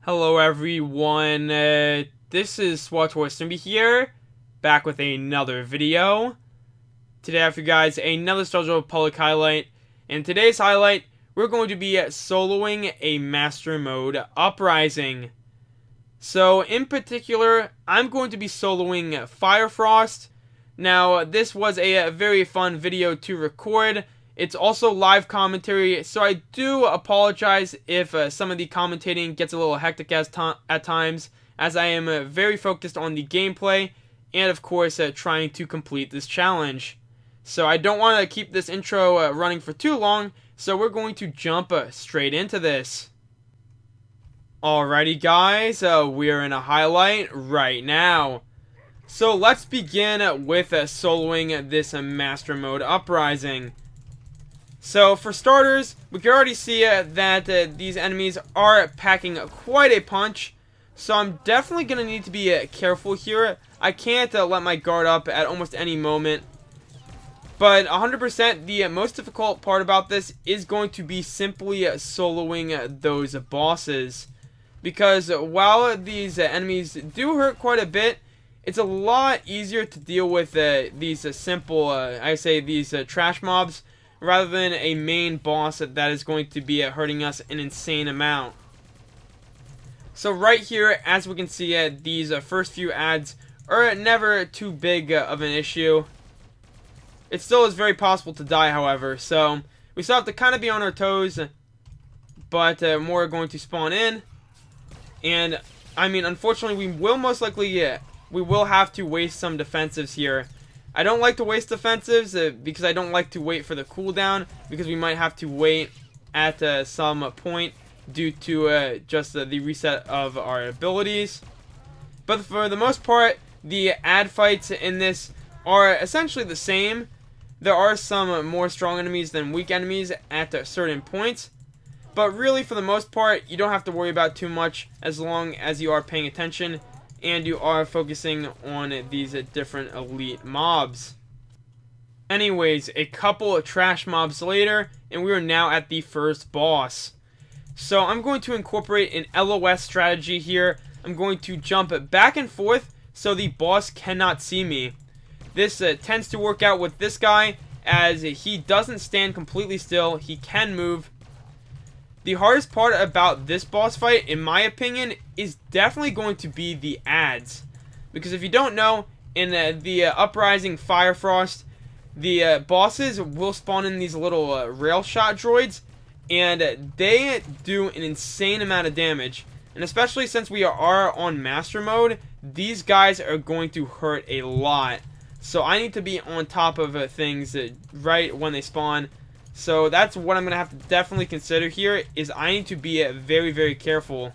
Hello everyone, this is SWTOR Snoopy here, back with another video. Today I have for you guys another Star Wars Republic highlight. In today's highlight, we're going to be soloing a Master Mode Uprising. So in particular, I'm going to be soloing Firefrost. Now this was a very fun video to record. It's also live commentary, so I do apologize if some of the commentating gets a little hectic at times, as I am very focused on the gameplay and, of course, trying to complete this challenge. So I don't want to keep this intro running for too long, so we're going to jump straight into this. Alrighty guys, we are in a highlight right now. So let's begin with soloing this Master Mode Uprising. So for starters, we can already see that these enemies are packing quite a punch. So I'm definitely going to need to be careful here. I can't let my guard up at almost any moment. But 100% the most difficult part about this is going to be simply soloing those bosses. Because while these enemies do hurt quite a bit, it's a lot easier to deal with these simple, these trash mobs, rather than a main boss that is going to be hurting us an insane amount. So right here, as we can see, these first few ads are never too big of an issue. It still is very possible to die, however, so we still have to kind of be on our toes, but more are going to spawn in. And, I mean, unfortunately, we will most likely, we will have to waste some defensives here. I don't like to waste defensives because I don't like to wait for the cooldown, because we might have to wait at some point due to just the reset of our abilities. But for the most part, the ad fights in this are essentially the same. There are some more strong enemies than weak enemies at certain points, but really for the most part you don't have to worry about too much as long as you are paying attention and you are focusing on these different elite mobs. Anyways, a couple of trash mobs later, and we are now at the first boss. So I'm going to incorporate an LOS strategy here. I'm going to jump back and forth so the boss cannot see me. This tends to work out with this guy, as he doesn't stand completely still. He can move. The hardest part about this boss fight, in my opinion, is definitely going to be the ads. Because if you don't know, in the Uprising Firefrost, the bosses will spawn in these little rail shot droids, and they do an insane amount of damage. And especially since we are on Master Mode, these guys are going to hurt a lot. So I need to be on top of things right when they spawn. So that's what I'm going to have to definitely consider here, is I need to be very, very careful.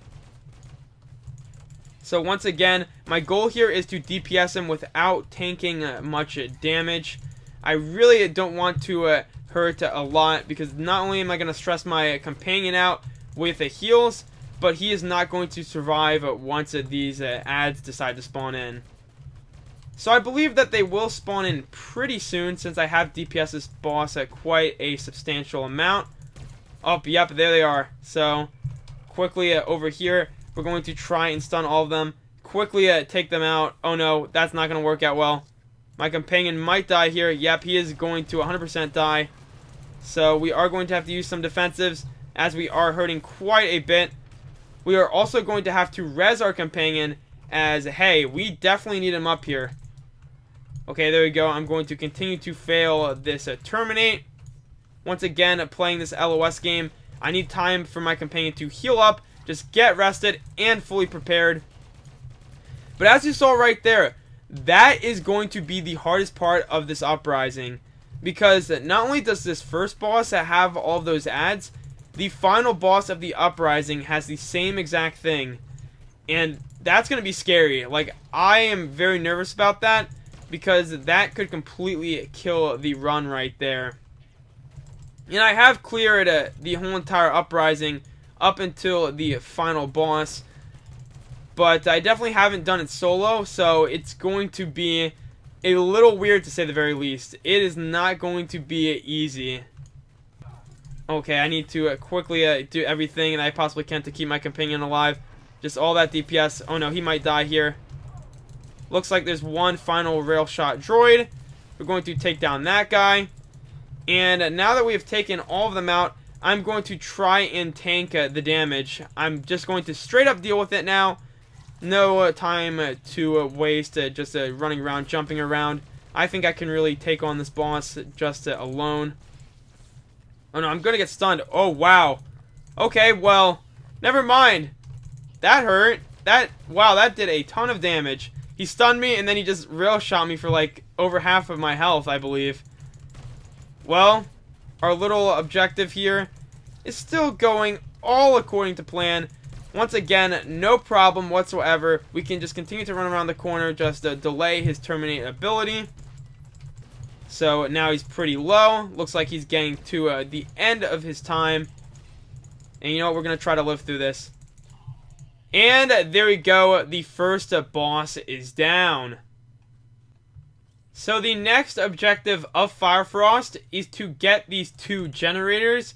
So once again, my goal here is to DPS him without tanking much damage. I really don't want to hurt a lot, because not only am I going to stress my companion out with heals, but he is not going to survive once these ads decide to spawn in. So I believe that they will spawn in pretty soon, since I have DPS this boss at quite a substantial amount. Oh, yep, there they are. So, quickly over here, we're going to try and stun all of them. Quickly take them out. Oh no, that's not going to work out well. My companion might die here. Yep, he is going to 100% die. So we are going to have to use some defensives, as we are hurting quite a bit. We are also going to have to res our companion, as, hey, we definitely need him up here. Okay, there we go. I'm going to continue to fail this terminate. Once again, playing this LOS game, I need time for my companion to heal up, just get rested, and fully prepared. But as you saw right there, that is going to be the hardest part of this Uprising. Because not only does this first boss have all of those ads, the final boss of the Uprising has the same exact thing. And that's going to be scary. Like, I am very nervous about that, because that could completely kill the run right there. And I have cleared the whole entire Uprising up until the final boss, but I definitely haven't done it solo, so it's going to be a little weird, to say the very least. It is not going to be easy. Okay, I need to quickly do everything that I possibly can to keep my companion alive. Just all that DPS. Oh no, he might die here. Looks like there's one final rail shot droid. We're going to take down that guy. And now that we have taken all of them out, I'm going to try and tank the damage. I'm just going to straight up deal with it now. No time to waste just running around, jumping around. I think I can really take on this boss just alone. Oh no, I'm going to get stunned. Oh wow. Okay, well, never mind. That hurt. Wow, that did a ton of damage. He stunned me, and then he just rail shot me for like over half of my health, I believe. Well, our little objective here is still going all according to plan. Once again, no problem whatsoever. We can just continue to run around the corner, just delay his terminate ability. So now he's pretty low. Looks like he's getting to the end of his time. And you know what? We're going to try to live through this. And there we go. The first boss is down. So the next objective of Fire Frost is to get these 2 generators.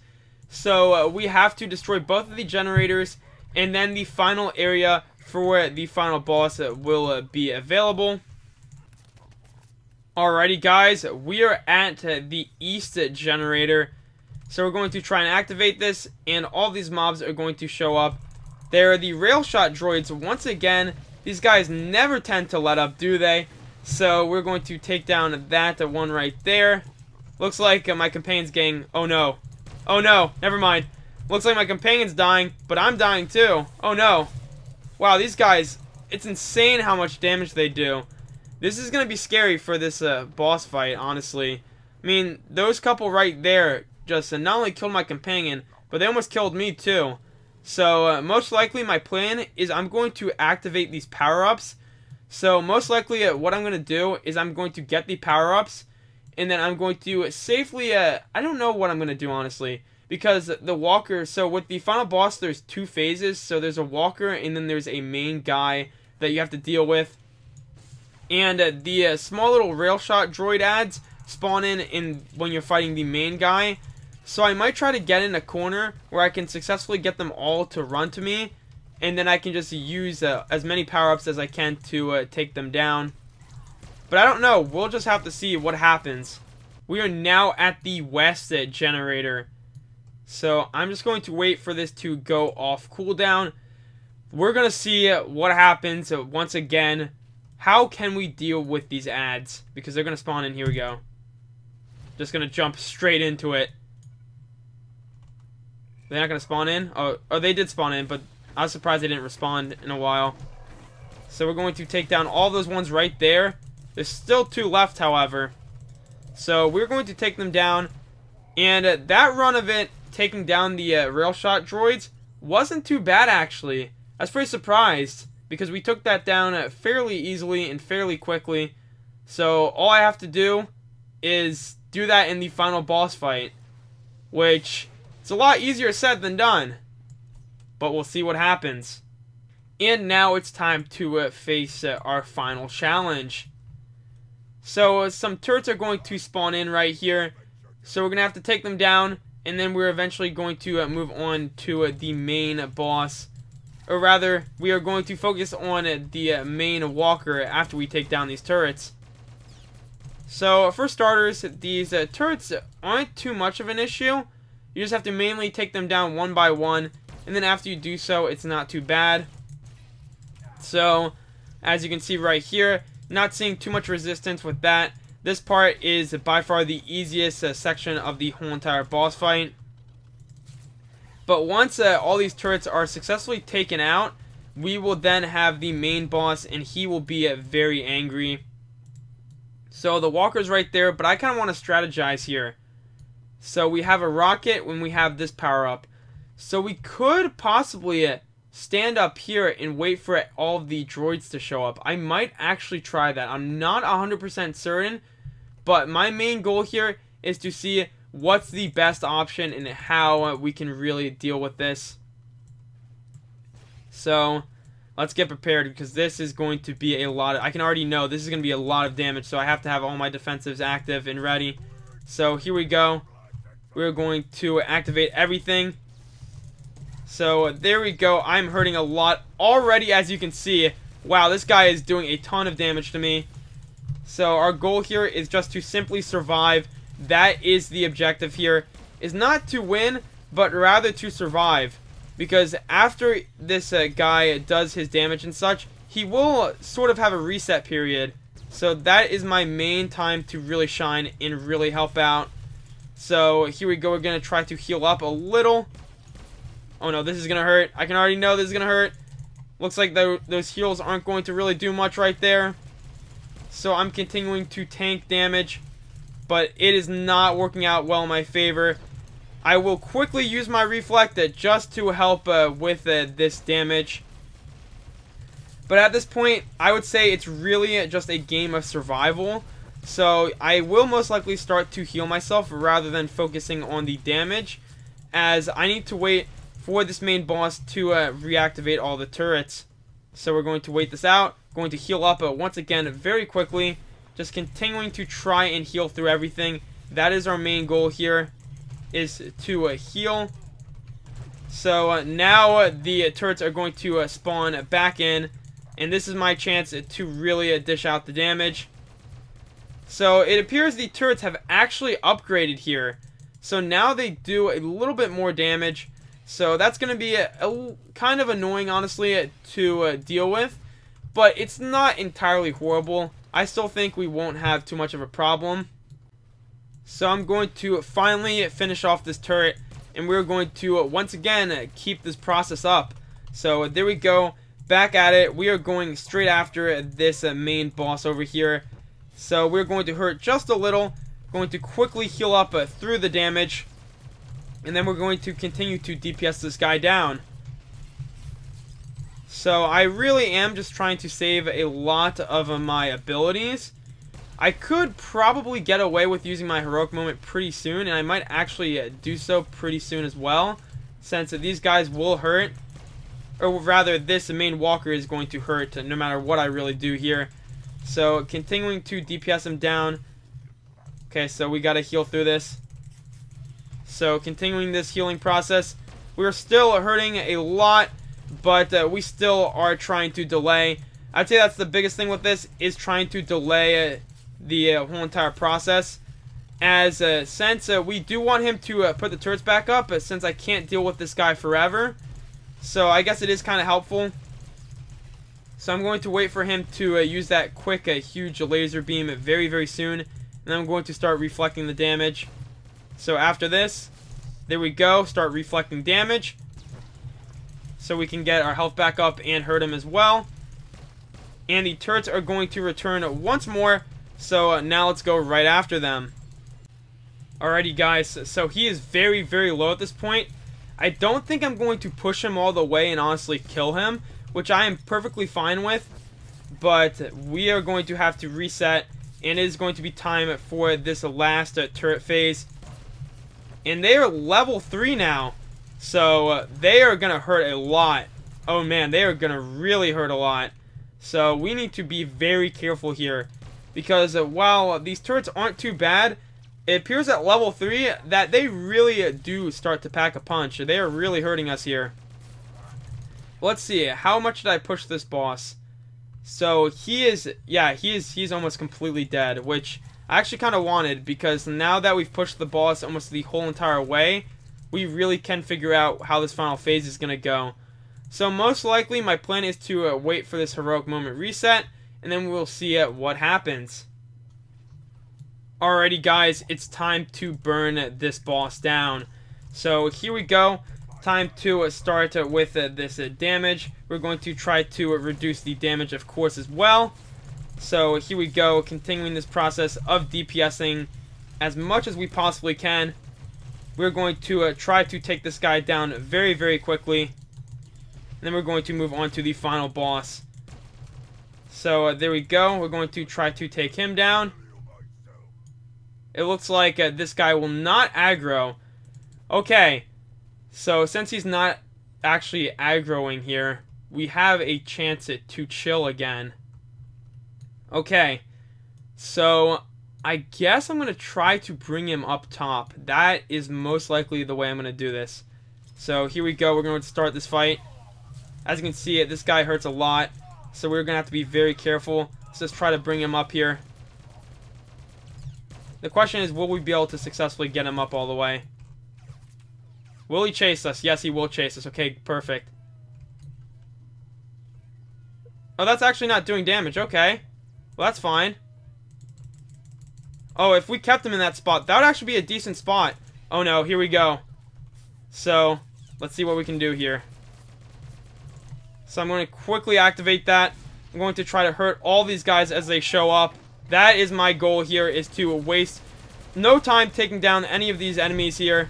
So we have to destroy both of the generators, and then the final area for the final boss will be available. Alrighty guys, we are at the east generator. So we're going to try and activate this, and all these mobs are going to show up. There are the rail shot droids. Once again, these guys never tend to let up, do they? So we're going to take down that one right there. Looks like my companion's getting... Oh no. Oh no. Never mind. Looks like my companion's dying, but I'm dying too. Oh no. Wow, these guys... It's insane how much damage they do. This is going to be scary for this boss fight, honestly. I mean, those couple right there just not only killed my companion, but they almost killed me too. So, most likely my plan is I'm going to activate these power-ups. So, most likely what I'm going to do is I'm going to get the power-ups, and then I'm going to safely, I don't know what I'm going to do, honestly. Because the walker, so with the final boss, there's 2 phases. So, there's a walker, and then there's a main guy that you have to deal with. And the small little rail shot droid ads spawn in when you're fighting the main guy. So I might try to get in a corner where I can successfully get them all to run to me, and then I can just use as many power-ups as I can to take them down. But I don't know. We'll just have to see what happens. We are now at the west generator. So I'm just going to wait for this to go off cooldown. We're going to see what happens once again. How can we deal with these ads? Because they're going to spawn in. Here we go. Just going to jump straight into it. They're not going to spawn in? Oh, they did spawn in, but I was surprised they didn't respond in a while. So we're going to take down all those ones right there. There's still 2 left, however. So we're going to take them down. And that run of it, taking down the rail shot droids, wasn't too bad, actually. I was pretty surprised, because we took that down fairly easily and fairly quickly. So all I have to do is do that in the final boss fight, which... It's a lot easier said than done, but we'll see what happens. And now it's time to face our final challenge. So some turrets are going to spawn in right here, so we're going to have to take them down, and then we're eventually going to move on to the main boss. Or rather, we are going to focus on the main walker after we take down these turrets. So for starters, these turrets aren't too much of an issue. You just have to mainly take them down one by one, and then after you do so, it's not too bad. So, as you can see right here, not seeing too much resistance with that. This part is by far the easiest section of the whole entire boss fight. But once all these turrets are successfully taken out, we will then have the main boss, and he will be very angry. So the walker's right there, but I kind of want to strategize here. So we have a rocket when we have this power up. So we could possibly stand up here and wait for all of the droids to show up. I might actually try that. I'm not 100% certain, but my main goal here is to see what's the best option and how we can really deal with this. So let's get prepared, because this is going to be a lot of, I can already know this is going to be a lot of damage, so I have to have all my defensives active and ready. So here we go. We're going to activate everything. So there we go. I'm hurting a lot already, as you can see. Wow, this guy is doing a ton of damage to me. So our goal here is just to simply survive. That is the objective here. Is not to win, but rather to survive. Because after this guy does his damage and such, he will sort of have a reset period. So that is my main time to really shine and really help out. So here we go. We're going to try to heal up a little. Oh no, this is going to hurt. I can already know this is going to hurt. Looks like those heals aren't going to really do much right there. So I'm continuing to tank damage. But it is not working out well in my favor. I will quickly use my reflect just to help with this damage. But at this point, I would say it's really just a game of survival. So I will most likely start to heal myself rather than focusing on the damage, as I need to wait for this main boss to reactivate all the turrets. So we're going to wait this out, going to heal up once again very quickly, just continuing to try and heal through everything. That is our main goal here, is to heal. So now the turrets are going to spawn back in, and this is my chance to really dish out the damage. So it appears the turrets have actually upgraded here. So now they do a little bit more damage. So that's going to be a kind of annoying, honestly, to deal with. But it's not entirely horrible. I still think we won't have too much of a problem. So I'm going to finally finish off this turret, and we're going to once again keep this process up. So there we go. Back at it. We are going straight after this main boss over here. So we're going to hurt just a little. Going to quickly heal up through the damage. And then we're going to continue to DPS this guy down. So I really am just trying to save a lot of my abilities. I could probably get away with using my heroic moment pretty soon. And I might actually do so pretty soon as well, since these guys will hurt. Or rather, this main walker is going to hurt no matter what I really do here. So continuing to DPS him down. Okay, so we got to heal through this. So continuing this healing process. We're still hurting a lot, but we still are trying to delay. I'd say that's the biggest thing with this, is trying to delay the whole entire process. As since we do want him to put the turrets back up, but since I can't deal with this guy forever, so I guess it is kind of helpful. So I'm going to wait for him to use that quick, huge laser beam very, very soon. And I'm going to start reflecting the damage. So after this, there we go, start reflecting damage. So we can get our health back up and hurt him as well. And the turrets are going to return once more. So now let's go right after them. Alrighty guys, so he is very, very low at this point. I don't think I'm going to push him all the way and honestly kill him, which I am perfectly fine with. But we are going to have to reset, and it is going to be time for this last turret phase. And they are level 3 now, so they are going to hurt a lot. Oh man, they are going to really hurt a lot. So we need to be very careful here, because while these turrets aren't too bad, it appears at level 3 that they really do start to pack a punch. They are really hurting us here. Let's see, how much did I push this boss? So he is, yeah, he's almost completely dead, which I actually kind of wanted, because now that we've pushed the boss almost the whole entire way, we really can figure out how this final phase is going to go. So most likely my plan is to wait for this heroic moment reset, and then we'll see what happens. Alrighty guys, it's time to burn this boss down. So here we go. Time to start with this damage. We're going to try to reduce the damage, of course, as well. So here we go, continuing this process of DPSing as much as we possibly can. We're going to try to take this guy down very, very quickly. And then we're going to move on to the final boss. So there we go. We're going to try to take him down. It looks like this guy will not aggro. Okay, so since he's not actually aggroing here, we have a chance to chill again. Okay, so I guess I'm going to try to bring him up top. That is most likely the way I'm going to do this. So here we go. We're going to start this fight. As you can see, this guy hurts a lot. So we're going to have to be very careful. Let's just try to bring him up here. The question is, will we be able to successfully get him up all the way? Will he chase us? Yes, he will chase us. Okay, perfect. Oh, that's actually not doing damage. Okay. Well, that's fine. Oh, if we kept him in that spot, that would actually be a decent spot. Oh no, here we go. So, let's see what we can do here. So I'm going to quickly activate that. I'm going to try to hurt all these guys as they show up. That is my goal here, is to waste no time taking down any of these enemies here.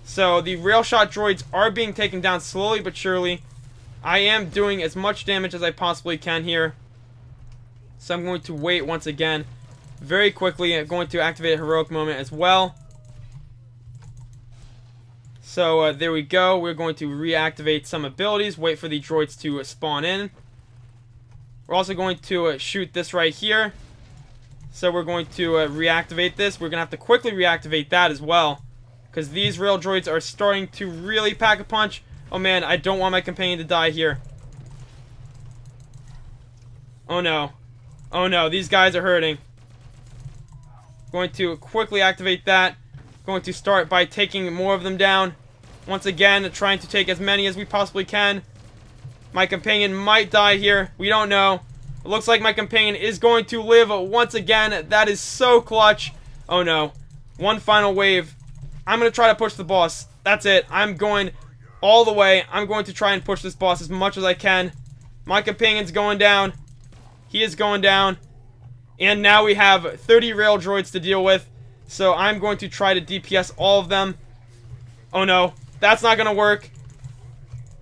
So the rail shot droids are being taken down slowly but surely. I am doing as much damage as I possibly can here. So I'm going to wait once again. Very quickly, I'm going to activate a heroic moment as well. So there we go. We're going to reactivate some abilities. Wait for the droids to spawn in. We're also going to shoot this right here. So we're going to reactivate this. We're going to have to quickly reactivate that as well, because these rail droids are starting to really pack a punch. Oh man, I don't want my companion to die here. Oh no. Oh no, these guys are hurting. Going to quickly activate that. Going to start by taking more of them down. Once again, trying to take as many as we possibly can. My companion might die here. We don't know. It looks like my companion is going to live once again. That is so clutch. Oh no. One final wave. I'm going to try to push the boss. That's it. I'm going all the way. I'm going to try and push this boss as much as I can. My companion's going down. He is going down. And now we have 30 rail droids to deal with. So I'm going to try to DPS all of them. Oh no. That's not going to work.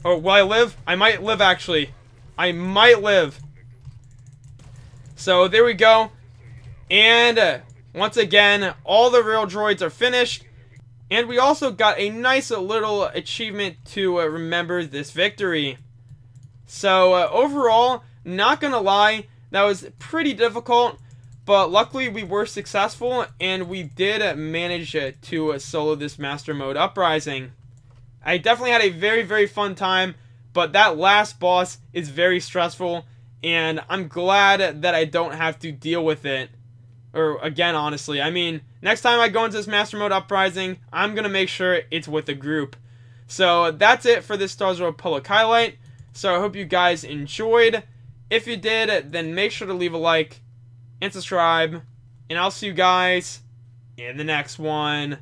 Oh, will I live? I might live, actually. I might live. So there we go. And once again, all the rail droids are finished. And we also got a nice little achievement to remember this victory. So overall, not gonna lie, that was pretty difficult. But luckily we were successful, and we did manage to solo this Master Mode Uprising. I definitely had a very, very fun time, but that last boss is very stressful, and I'm glad that I don't have to deal with it. Or, again, honestly, I mean, next time I go into this Master Mode Uprising, I'm going to make sure it's with a group. So, that's it for this Star Wars Republic highlight. So, I hope you guys enjoyed. If you did, then make sure to leave a like and subscribe, and I'll see you guys in the next one.